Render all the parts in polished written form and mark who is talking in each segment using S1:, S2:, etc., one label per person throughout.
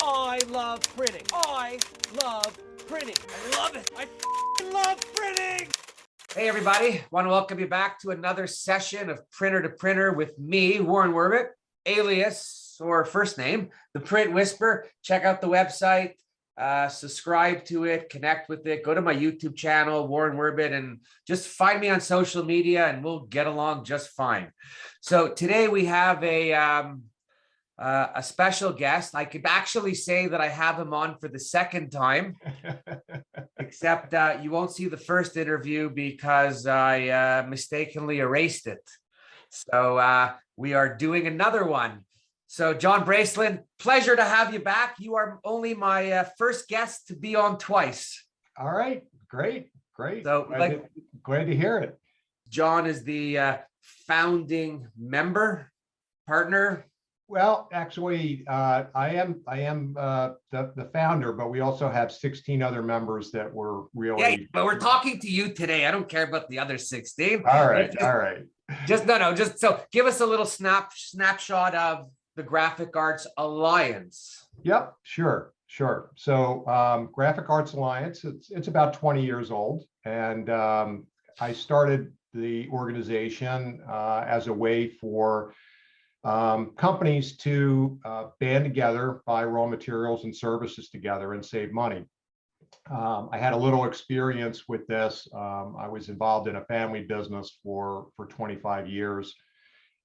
S1: I love printing. I love printing. I love it. I love printing. Hey, everybody. Want to welcome you back to another session of Printer to Printer with me, Warren Werbitt, alias or first name, The Print Whisper. Check out the website, subscribe to it, connect with it. Go to my YouTube channel, Warren Werbitt, and just find me on social media and we'll get along just fine. So today we have a special guest. I could actually say that I have him on for the second time, except you won't see the first interview because I mistakenly erased it. So we are doing another one. So John Braceland, pleasure to have you back. You are only my first guest to be on twice.
S2: All right, great.
S1: So
S2: glad to hear it.
S1: John is the founding member, partner.
S2: Well, actually, I am the founder, but we also have 16 other members that were really.
S1: Yeah, but we're talking to you today. I don't care about the other 16.
S2: All right.
S1: Just so give us a little snapshot of the Graphic Arts Alliance.
S2: Yep, sure. So Graphic Arts Alliance, it's about 20 years old, and I started the organization as a way for companies to band together, buy raw materials and services together and save money. I had a little experience with this. I was involved in a family business for 25 years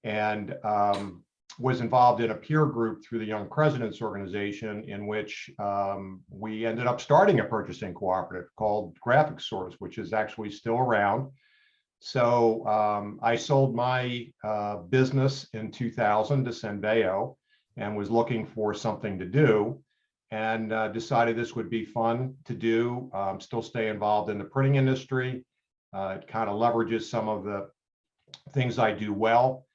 S2: and was involved in a peer group through the Young Presidents Organization, in which we ended up starting a purchasing cooperative called Graphic Source, which is actually still around. So I sold my business in 2000 to Senbeo and was looking for something to do, and decided this would be fun to do, still stay involved in the printing industry. It kind of leverages some of the things I do well.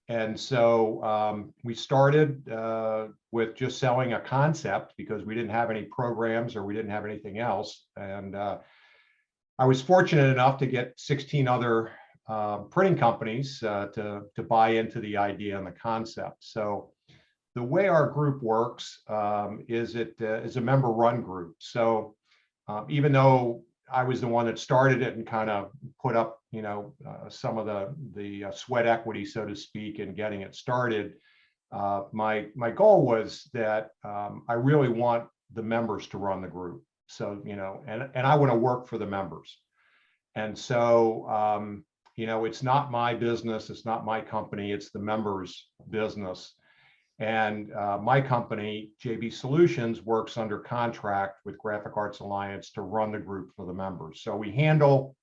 S2: And so we started with just selling a concept because we didn't have any programs or we didn't have anything else. And I was fortunate enough to get 16 other printing companies to buy into the idea and the concept. So the way our group works is it is a member-run group. So even though I was the one that started it and kind of put up, some of the sweat equity, so to speak, in getting it started, my goal was that I really want the members to run the group. So, and I want to work for the members. And so, it's not my business, it's not my company, it's the members' business. And my company, JB Solutions, works under contract with Graphic Arts Alliance to run the group for the members. So we handle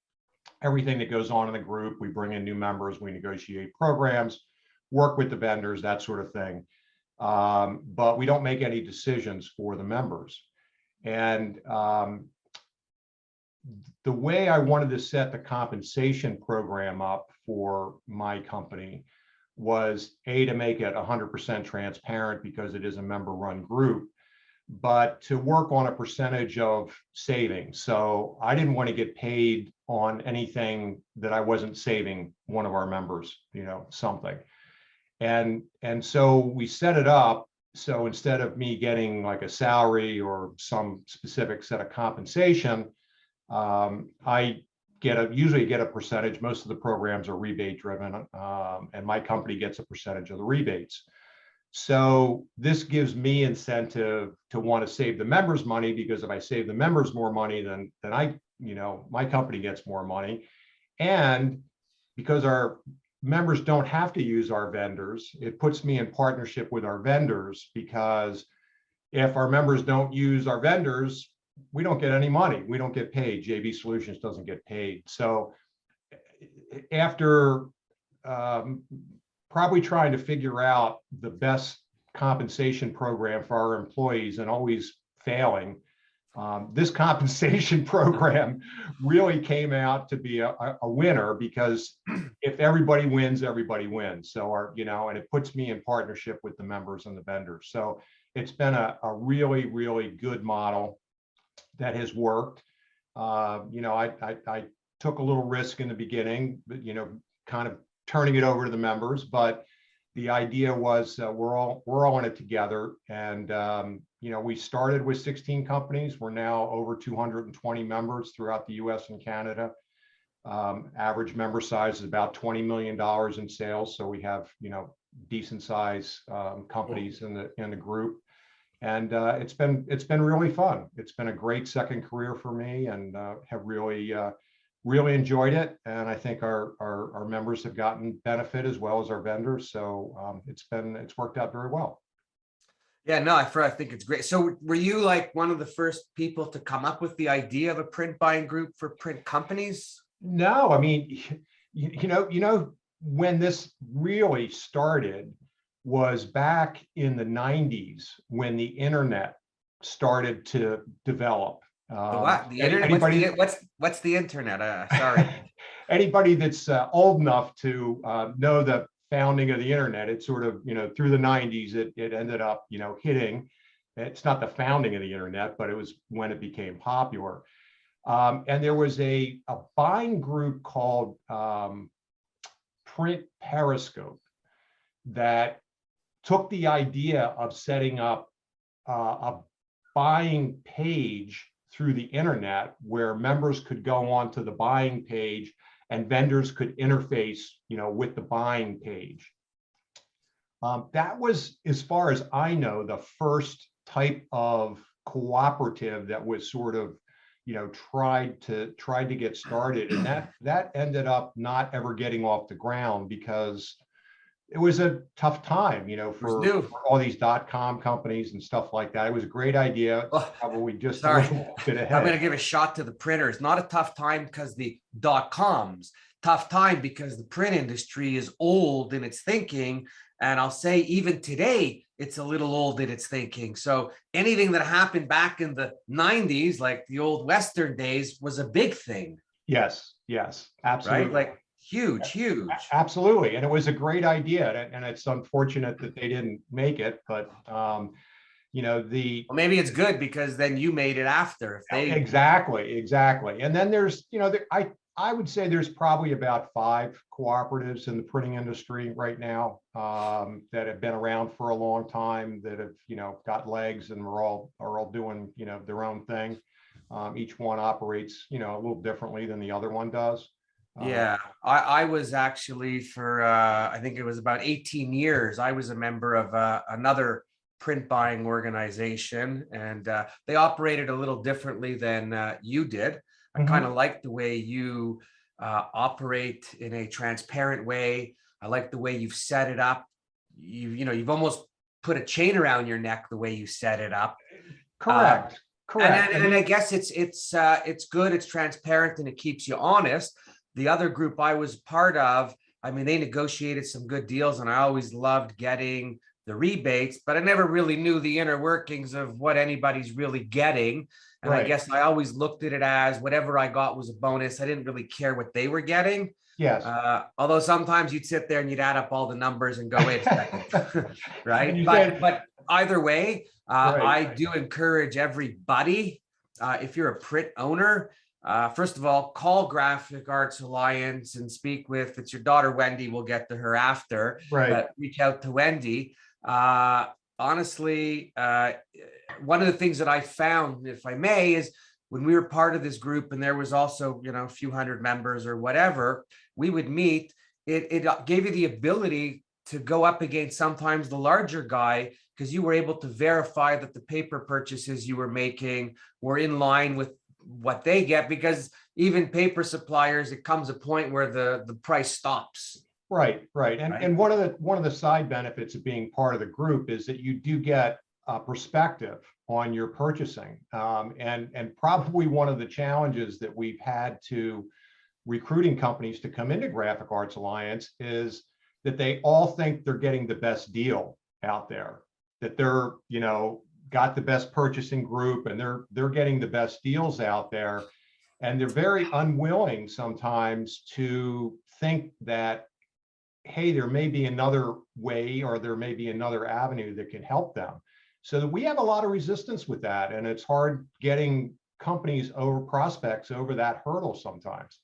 S2: everything that goes on in the group. We bring in new members, we negotiate programs, work with the vendors, that sort of thing. But we don't make any decisions for the members. And the way I wanted to set the compensation program up for my company was to make it 100% transparent because it is a member-run group, but to work on a percentage of savings. So I didn't want to get paid on anything that I wasn't saving one of our members, something. And so we set it up. So instead of me getting like a salary or some specific set of compensation, I usually get a percentage. Most of the programs are rebate driven, and my company gets a percentage of the rebates. So this gives me incentive to want to save the members money, because if I save the members more money, then my company gets more money. And because our members don't have to use our vendors, it puts me in partnership with our vendors, because if our members don't use our vendors, we don't get any money. We don't get paid. JB Solutions doesn't get paid. So after probably trying to figure out the best compensation program for our employees and always failing, this compensation program really came out to be a winner, because if everybody wins, everybody wins. So and it puts me in partnership with the members and the vendors. So it's been a really, really good model that has worked. I took a little risk in the beginning, but kind of turning it over to the members. But the idea was we're all in it together, and we started with 16 companies. We're now over 220 members throughout the US and Canada. Average member size is about $20 million in sales. So we have, decent size companies in the group. And it's been really fun. It's been a great second career for me, and have really enjoyed it. And I think our members have gotten benefit as well as our vendors. So it's worked out very well.
S1: Yeah, no, I think it's great. So were you like one of the first people to come up with the idea of a print buying group for print companies?
S2: No, I mean, when this really started was back in the 90s when the internet started to develop.
S1: What? The internet?
S2: Anybody,
S1: What's the internet? Sorry.
S2: Anybody that's old enough to know the founding of the internet, it sort of, through the 90s, it ended up, hitting. It's not the founding of the internet, but it was when it became popular. And there was a buying group called Print Periscope that took the idea of setting up a buying page through the internet where members could go onto the buying page and vendors could interface, with the buying page. That was, as far as I know, the first type of cooperative that was sort of, tried to get started, and that ended up not ever getting off the ground because it was a tough time, for all these .com companies and stuff like that. It was a great idea. Probably just
S1: sorry.
S2: a little bit ahead.
S1: I'm going to give a shot to the printers. Not a tough time because the .coms. Tough time because the print industry is old in its thinking. And I'll say even today, it's a little old in its thinking. So anything that happened back in the 90s, like the old Western days, was a big thing.
S2: Yes, absolutely.
S1: Right? Like huge.
S2: Absolutely. And it was a great idea. And it's unfortunate that they didn't make it. But,
S1: well, maybe it's good because then you made it after. If they
S2: Exactly. And then there's, I would say there's probably about 5 cooperatives in the printing industry right now that have been around for a long time, that have, got legs and are all doing, their own thing. Each one operates, a little differently than the other one does.
S1: Yeah, I was actually for, I think it was about 18 years, I was a member of another print buying organization, and they operated a little differently than you did. I kind of like the way you operate in a transparent way. I like the way you've set it up. You've almost put a chain around your neck the way you set it up.
S2: Correct.
S1: And I guess it's good. It's transparent and it keeps you honest. The other group I was part of, I mean, they negotiated some good deals, and I always loved getting the rebates, but I never really knew the inner workings of what anybody's really getting. And I guess I always looked at it as whatever I got was a bonus. I didn't really care what they were getting.
S2: Yes.
S1: Although sometimes you'd sit there and you'd add up all the numbers and go, wait a second, right? But either way, I do encourage everybody, if you're a print owner, first of all, call Graphic Arts Alliance and speak with, it's your daughter, Wendy, we'll get to her after, but reach out to Wendy. Honestly, one of the things that I found, if I may, is when we were part of this group and there was also, a few hundred members or whatever, we would meet, it gave you the ability to go up against sometimes the larger guy, because you were able to verify that the paper purchases you were making were in line with what they get, because even paper suppliers, it comes a point where the price stops.
S2: Right. And one of the side benefits of being part of the group is that you do get perspective on your purchasing. And probably one of the challenges that we've had to recruiting companies to come into Graphic Arts Alliance is that they all think they're getting the best deal out there, that they're, got the best purchasing group and they're getting the best deals out there. And they're very unwilling sometimes to think that, hey, there may be another way or there may be another avenue that can help them. So we have a lot of resistance with that. And it's hard getting companies over prospects over that hurdle sometimes.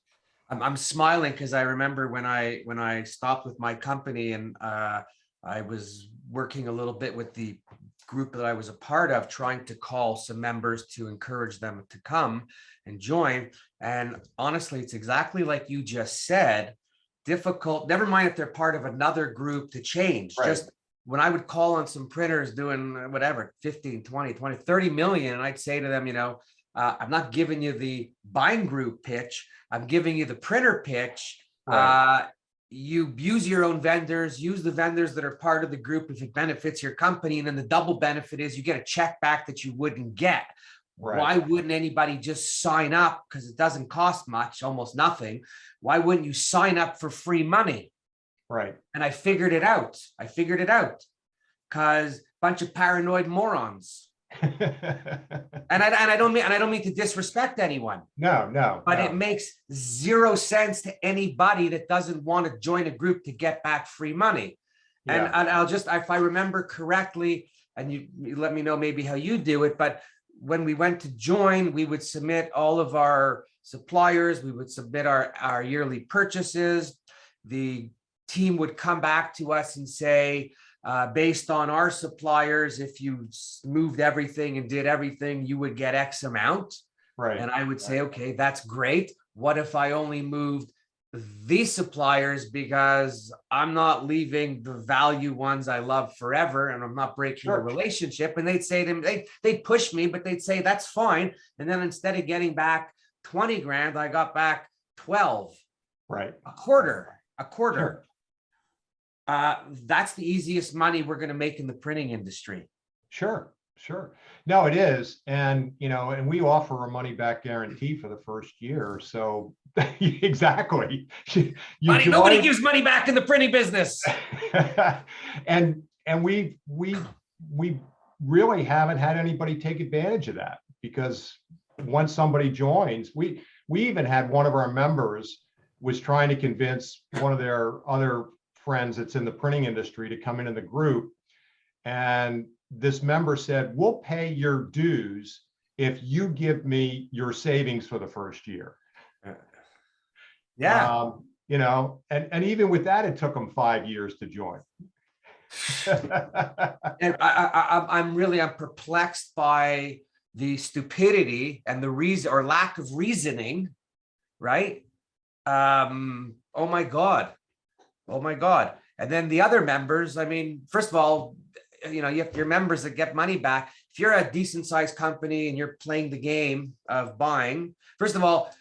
S1: I'm smiling because I remember when I stopped with my company and I was working a little bit with the group that I was a part of, trying to call some members to encourage them to come and join. And honestly, it's exactly like you just said, difficult, never mind if they're part of another group, to change.
S2: Right.
S1: Just when I would call on some printers doing whatever, 15, 20, 20, 30 million, and I'd say to them, I'm not giving you the buying group pitch, I'm giving you the printer pitch.
S2: Right.
S1: You use your own vendors, use the vendors that are part of the group if it benefits your company. And then the double benefit is you get a check back that you wouldn't get.
S2: Right.
S1: Why wouldn't anybody just sign up? Because it doesn't cost much, almost nothing. Why wouldn't you sign up for free money?
S2: Right.
S1: And I figured it out. Because a bunch of paranoid morons. And I don't mean to disrespect anyone.
S2: No.
S1: But it makes zero sense to anybody that doesn't want to join a group to get back free money.
S2: Yeah.
S1: And I'll just, if I remember correctly, and you let me know maybe how you do it, but when we went to join, we would submit all of our suppliers, we would submit our yearly purchases. The team would come back to us and say, based on our suppliers, if you moved everything and did everything, you would get X amount.
S2: Right.
S1: And I would say, okay, that's great. What if I only moved these suppliers, because I'm not leaving the value ones I love forever, and I'm not breaking the relationship? And they'd say to me, they'd push me, but they'd say, that's fine. And then instead of getting back 20 grand, I got back 12.
S2: Right.
S1: A quarter.
S2: Sure.
S1: That's the easiest money we're going to make in the printing industry.
S2: Sure. No, it is. And, and we offer a money back guarantee for the first year. So exactly.
S1: Nobody gives money back in the printing business.
S2: and we really haven't had anybody take advantage of that, because once somebody joins, we even had one of our members was trying to convince one of their other friends that's in the printing industry to come into the group. And this member said, we'll pay your dues if you give me your savings for the first year.
S1: Yeah.
S2: And even with that, it took them 5 years to join.
S1: And I'm perplexed by the stupidity and the reason or lack of reasoning, right? Oh my God. And then the other members, I mean, first of all, you have your members that get money back. If you're a decent sized company and you're playing the game of buying, first of all,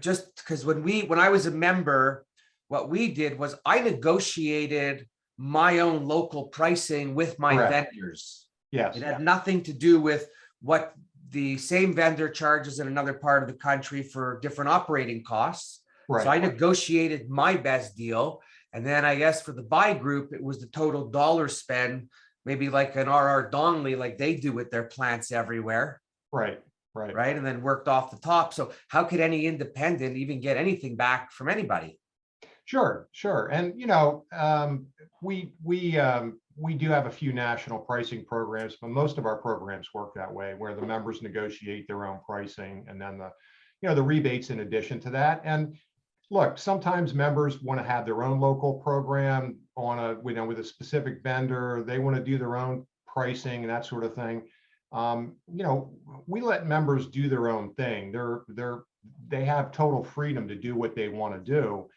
S1: just because when I was a member, what we did was I negotiated my own local pricing with my vendors.
S2: Yes.
S1: It had nothing to do with what the same vendor charges in another part of the country for different operating costs.
S2: Right.
S1: So I negotiated my best deal. And then I guess for the buy group, it was the total dollar spend, maybe like an RR Donnelly, like they do with their plants everywhere. Right. And then worked off the top. So how could any independent even get anything back from anybody?
S2: Sure. And, we do have a few national pricing programs, but most of our programs work that way, where the members negotiate their own pricing, and then the rebates in addition to that. And look, sometimes members want to have their own local program on with a specific vendor. They want to do their own pricing and that sort of thing. We let members do their own thing. They have total freedom to do what they want to do.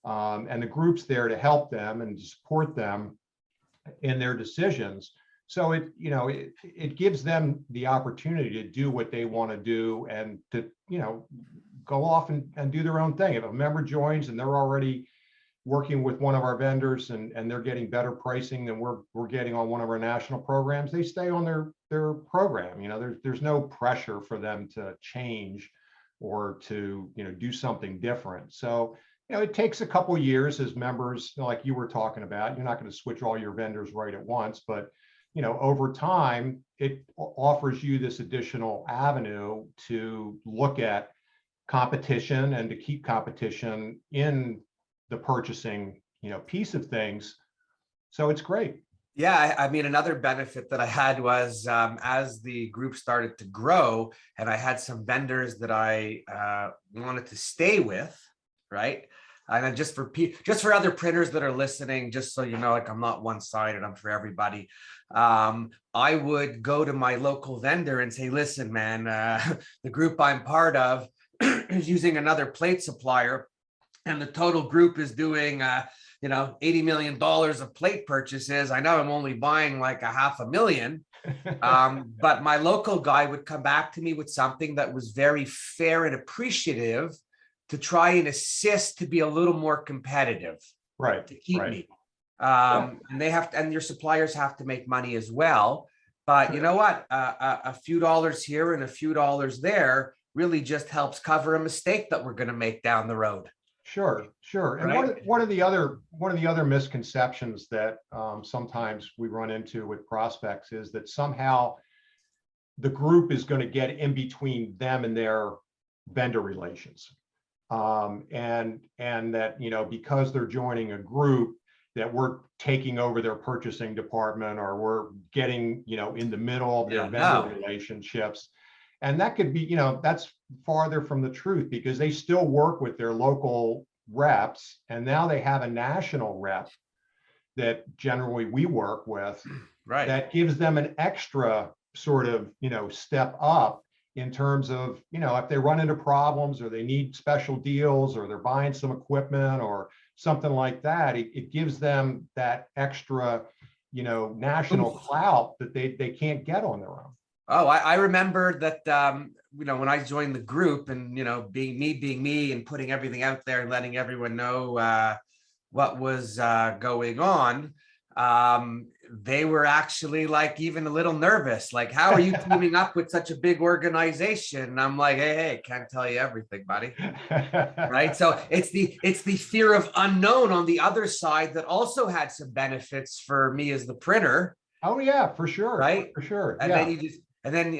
S2: And the group's there to help them and support them in their decisions. So it gives them the opportunity to do what they want to do and to, go off and do their own thing. If a member joins and they're already working with one of our vendors and they're getting better pricing than we're getting on one of our national programs, they stay on their program. There's no pressure for them to change or to, do something different. So, it takes a couple of years as members, like you were talking about. You're not going to switch all your vendors right at once, but over time, it offers you this additional avenue to look at competition and to keep competition in the purchasing, piece of things. So it's great.
S1: Yeah, I mean, another benefit that I had was as the group started to grow, and I had some vendors that I wanted to stay with, right? And then just for other printers that are listening, just so you know, like I'm not one-sided, I'm for everybody. I would go to my local vendor and say, listen, man, the group I'm part of is using another plate supplier, and the total group is doing $80 million of plate purchases. I know I'm only buying like $500,000. But my local guy would come back to me with something that was very fair and appreciative to try and assist to be a little more competitive,
S2: Right,
S1: to keep
S2: right.
S1: me. And and your suppliers have to make money as well. But you know what? A few dollars here and a few dollars there really just helps cover a mistake that we're going to make down the road.
S2: Sure, sure. And
S1: Right?
S2: one of the other misconceptions that sometimes we run into with prospects is that somehow the group is going to get in between them and their vendor relations, and that because they're joining a group that we're taking over their purchasing department, or we're getting in the middle of their vendor relationships. And that could be, that's farther from the truth, because they still work with their local reps, and now they have a national rep that generally we work with,
S1: Right.
S2: that gives them an extra sort of, step up in terms of, if they run into problems or they need special deals or they're buying some equipment or something like that, it gives them that extra, national clout that they can't get on their own.
S1: Oh, I remember that, when I joined the group and, being me and putting everything out there and letting everyone know what was going on, they were actually like even a little nervous. Like, how are you teaming up with such a big organization? And I'm like, hey, can't tell you everything, buddy. Right. So it's the fear of unknown on the other side that also had some benefits for me as the printer.
S2: Oh, yeah, for sure.
S1: Right.
S2: For sure.
S1: And then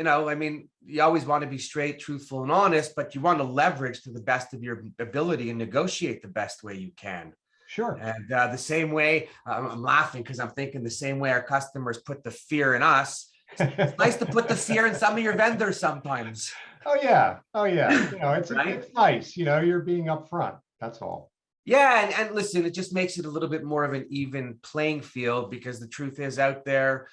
S1: you always want to be straight, truthful, and honest, but you want to leverage to the best of your ability and negotiate the best way you can.
S2: Sure.
S1: And the same way, I'm laughing because I'm thinking the same way our customers put the fear in us. It's nice to put the fear in some of your vendors sometimes.
S2: Oh, yeah. Oh, yeah. It's
S1: right?
S2: It's nice. You're being upfront. That's all.
S1: Yeah. And listen, it just makes it a little bit more of an even playing field, because the truth is out there,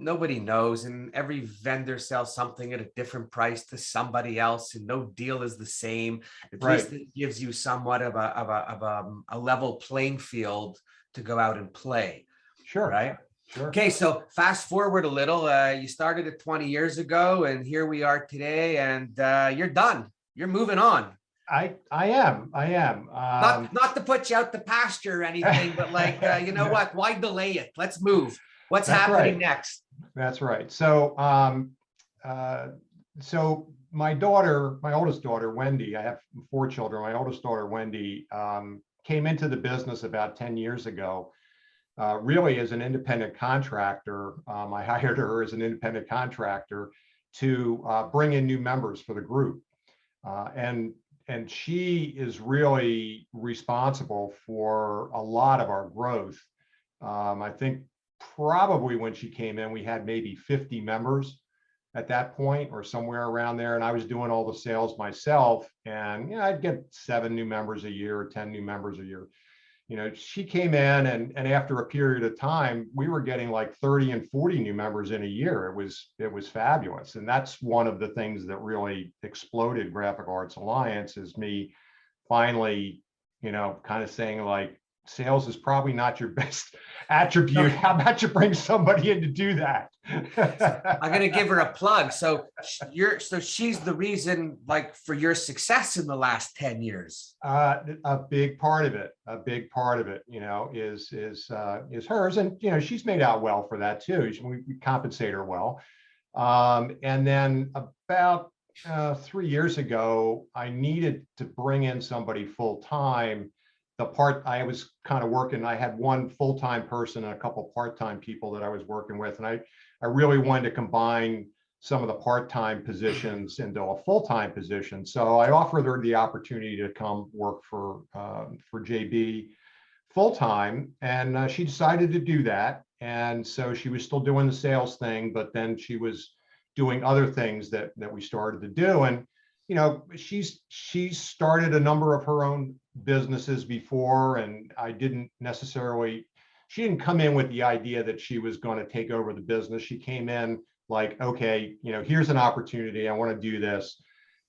S1: nobody knows, and every vendor sells something at a different price to somebody else, and no deal is the same. At least it gives you somewhat of a level playing field to go out and play.
S2: Sure.
S1: Right.
S2: Sure.
S1: Okay, so fast forward a little. You started it 20 years ago, and here we are today, and you're done. You're moving on.
S2: I am.
S1: Not to put you out the pasture or anything, but like, you know what? Why delay it? Let's move. What's happening next?
S2: That's right. So, so my oldest daughter, Wendy, I have 4 children. My oldest daughter, Wendy, came into the business about 10 years ago, really as an independent contractor. I hired her as an independent contractor to bring in new members for the group. And she is really responsible for a lot of our growth. I think probably when she came in, we had maybe 50 members at that point, or somewhere around there. And I was doing all the sales myself, and I'd get 7 new members a year, 10 new members a year. She came in, and after a period of time, we were getting like 30 and 40 new members in a year. It was fabulous. And that's one of the things that really exploded Graphic Arts Alliance, is me finally, kind of saying, like, sales is probably not your best attribute. How about you bring somebody in to do that?
S1: I'm going to give her a plug. So she's the reason, like, for your success in the last 10 years.
S2: A big part of it, is hers. And, she's made out well for that too. We compensate her well. And then about 3 years ago, I needed to bring in somebody full time. The part I was kind of working, I had one full-time person and a couple part-time people that I was working with. And I really wanted to combine some of the part-time positions into a full-time position. So I offered her the opportunity to come work for JB full-time. And she decided to do that. And so she was still doing the sales thing, but then she was doing other things that we started to do. And she's started a number of her own businesses before, and she didn't come in with the idea that she was going to take over the business. She came in like, okay, here's an opportunity. I want to do this.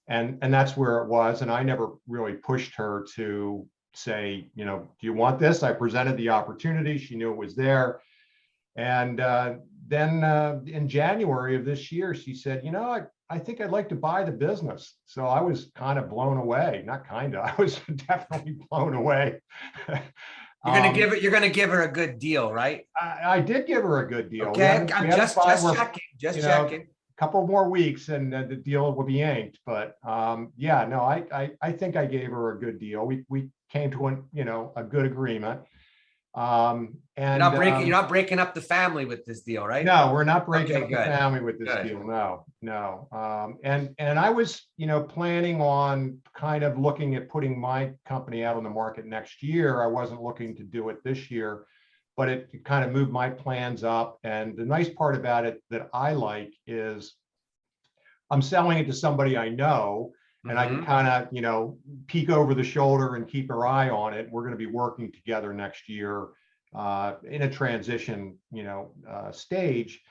S2: And that's where it was. And I never really pushed her to say, do you want this? I presented the opportunity. She knew it was there. And then in January of this year, she said, I think I'd like to buy the business. So I was kind of blown away. Not kind of, I was definitely blown away.
S1: You're gonna give her a good deal, right?
S2: I did give her a good deal.
S1: Okay, I'm just checking. Just checking.
S2: A couple more weeks and the deal will be inked. But yeah, no, I think I gave her a good deal. We came to a good agreement. And
S1: you're not breaking up the family with this deal, right?
S2: No, we're not breaking up the family with this deal. No. And I was, planning on kind of looking at putting my company out on the market next year. I wasn't looking to do it this year, but it kind of moved my plans up. And the nice part about it that I like is I'm selling it to somebody I know, and I can kind of, peek over the shoulder and keep her eye on it. We're going to be working together next year in a transition, stage.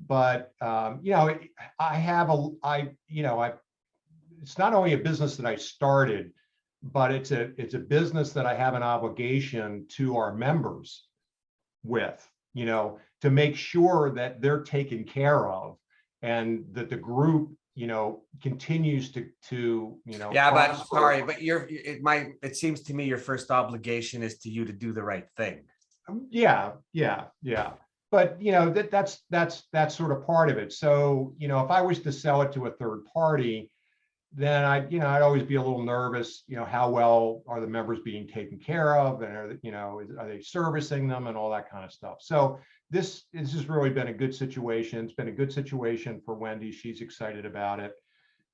S2: But, it's not only a business that I started, but it's a business that I have an obligation to our members with, to make sure that they're taken care of and that the group continues to
S1: yeah, but sorry, but it seems to me your first obligation is to you to do the right thing.
S2: Yeah. But that's sort of part of it. So if I was to sell it to a third party, then I'd always be a little nervous. How well are the members being taken care of, and are they servicing them and all that kind of stuff. So this has really been a good situation. It's been a good situation for Wendy. She's excited about it.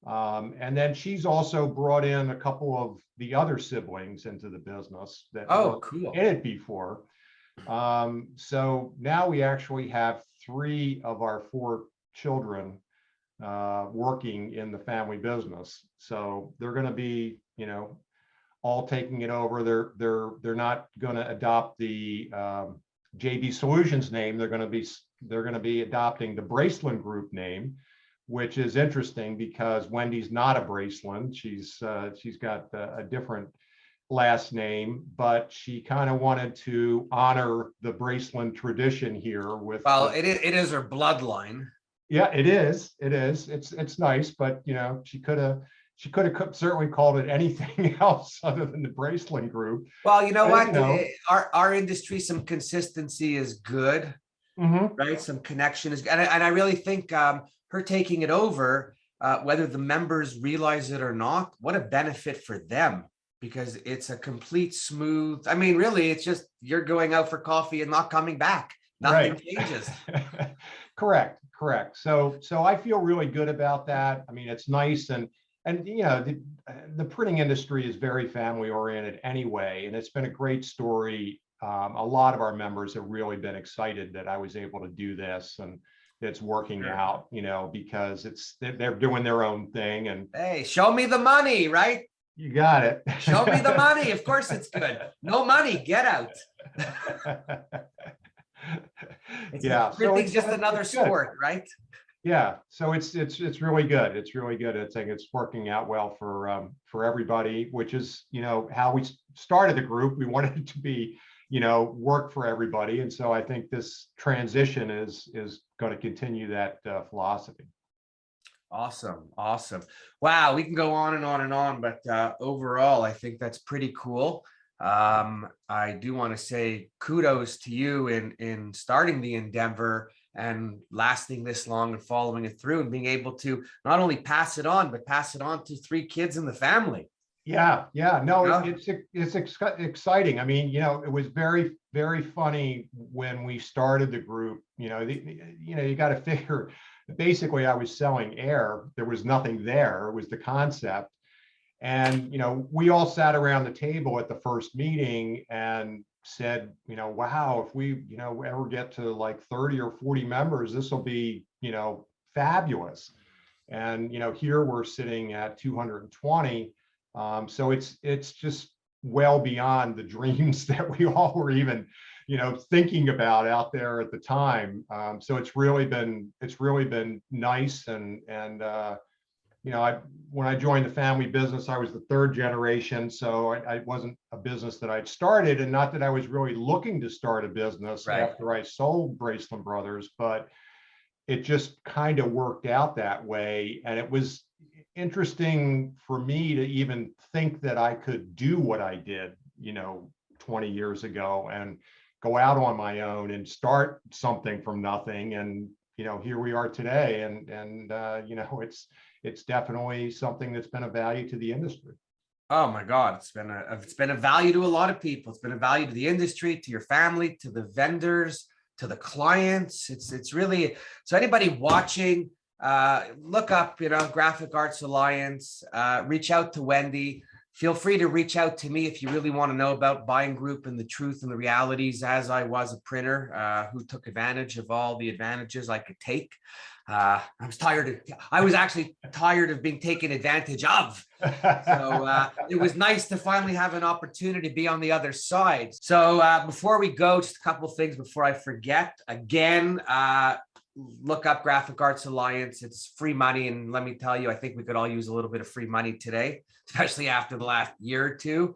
S2: And then she's also brought in a couple of the other siblings into the business that were
S1: cool.
S2: in it before. So now we actually have 3 of our 4 children working in the family business. So they're going to be, all taking it over. They're not going to adopt the JB Solutions name. They're going to be adopting the Braceland Group name, which is interesting because Wendy's not a Braceland. She's got a different last name, but she kind of wanted to honor the Braceland tradition here with.
S1: Well, it is her bloodline.
S2: Yeah, it is. It's nice, but she could have certainly called it anything else other than the Braceland Group.
S1: Well, you know what? Our industry, some consistency is good, right? Some connection is, and I really think her taking it over, whether the members realize it or not, what a benefit for them, because it's a complete smooth. I mean, really, it's just you're going out for coffee and not coming back. Nothing changes.
S2: Correct. So I feel really good about that. I mean, it's nice, and the printing industry is very family oriented anyway, and it's been a great story. A lot of our members have really been excited that I was able to do this, and it's working out, because they're doing their own thing. And
S1: hey, show me the money, right?
S2: You got it.
S1: Show me the money. Of course it's good. No money, get out. Printing's just another sport, right?
S2: Yeah, so it's really good. It's really good. It's working out well for everybody, which is how we started the group. We wanted it to be work for everybody, and so I think this transition is going to continue that philosophy.
S1: Awesome. Wow, we can go on and on and on, but overall, I think that's pretty cool. I do want to say kudos to you in starting the endeavor and lasting this long and following it through and being able to not only pass it on, but pass it on to 3 kids in the family.
S2: Yeah. No, it's exciting. I mean, it was very, very funny when we started the group. You got to figure. Basically, I was selling air. There was nothing there. It was the concept. And, we all sat around the table at the first meeting and said, wow, if we, ever get to like 30 or 40 members, this will be, fabulous. And, here we're sitting at 220. So it's just well beyond the dreams that we all were even, thinking about out there at the time. So it's really been nice. When I joined the family business, I was the third generation. So I wasn't a business that I'd started, and not that I was really looking to start a business after I sold Braceland Brothers, but it just kind of worked out that way. And it was interesting for me to even think that I could do what I did, 20 years ago, and go out on my own and start something from nothing. And, here we are today. And it's definitely something that's been a value to the industry.
S1: Oh my God, it's been a value to a lot of people. It's been a value to the industry, to your family, to the vendors, to the clients. It's really, so anybody watching, look up, Graphic Arts Alliance, reach out to Wendy. Feel free to reach out to me if you really want to know about Buying Group and the truth and the realities, as I was a printer who took advantage of all the advantages I could take. I was actually tired of being taken advantage of. So it was nice to finally have an opportunity to be on the other side. So before we go, just a couple of things before I forget. Again, look up Graphic Arts Alliance. It's free money. And let me tell you, I think we could all use a little bit of free money today, especially after the last year or two.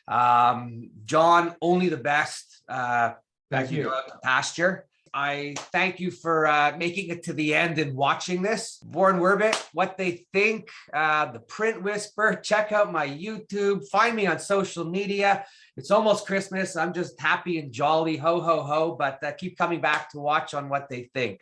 S1: John, only the best.
S2: Thank you.
S1: Go out to pasture. I thank you for making it to the end and watching this. Warren Werbitt, what they think, the Print Whisper. Check out my YouTube. Find me on social media. It's almost Christmas. I'm just happy and jolly. Ho, ho, ho. But keep coming back to watch on what they think.